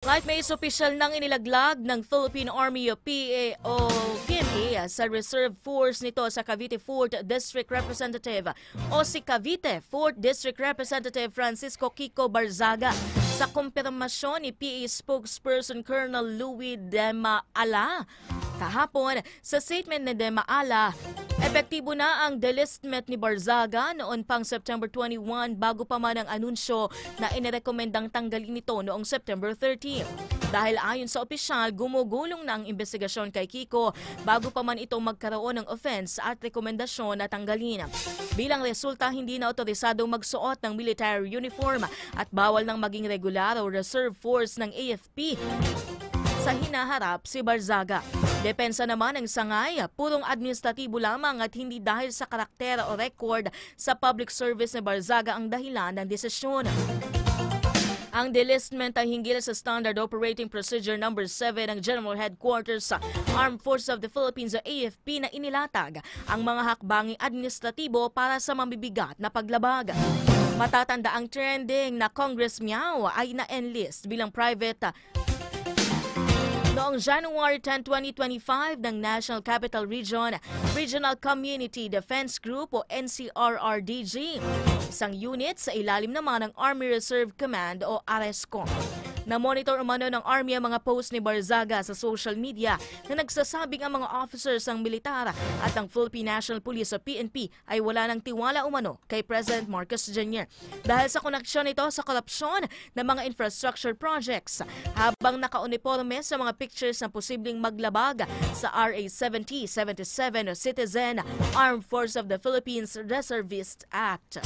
Kahit may opisyal nang inilaglag ng Philippine Army o PNP sa reserve force nito sa Cavite 4th District Representative o si Cavite 4th District Representative Francisco Kiko Barzaga. Sa kumpirmasyon ni PA spokesperson Colonel Louis Demaala kahapon, sa statement ni Demaala, epektibo na ang delistment ni Barzaga noon pang September 21 bago pa man ang anunsyo na inirekomendang tanggalin ito noong September 13. Dahil ayon sa opisyal, gumugulong na ang investigasyon kay Kiko bago pa man ito magkaroon ng offense at rekomendasyon na tanggalin. Bilang resulta, hindi na otorisadong magsuot ng military uniform at bawal nang maging regular o reserve force ng AFP sa hinaharap si Barzaga. Depensa naman ng sangay, purong administratibo lamang at hindi dahil sa karakter o record sa public service ni Barzaga ang dahilan ng desisyon. Ang delistment ay hinggil sa Standard Operating Procedure No. 7 ng General Headquarters sa Armed Forces of the Philippines o AFP na inilatag ang mga hakbanging administratibo para sa mabibigat na paglabag. Matatanda ang trending na Congress Miao ay na-enlist bilang private noong January 10, 2025 ng National Capital Region Regional Community Defense Group o NCRRDG, isang unit sa ilalim naman ng Army Reserve Command o RSCOM. Na-monitor umano ng Army ang mga post ni Barzaga sa social media na nagsasabing ang mga officers ng militar at ng Philippine National Police o PNP ay wala ng tiwala umano kay President Marcos Jr. dahil sa koneksyon nito sa korupsyon ng mga infrastructure projects habang nakauniforme sa mga pictures na posibleng maglabag sa RA 7077 o Citizen Armed Forces of the Philippines Reservist Act.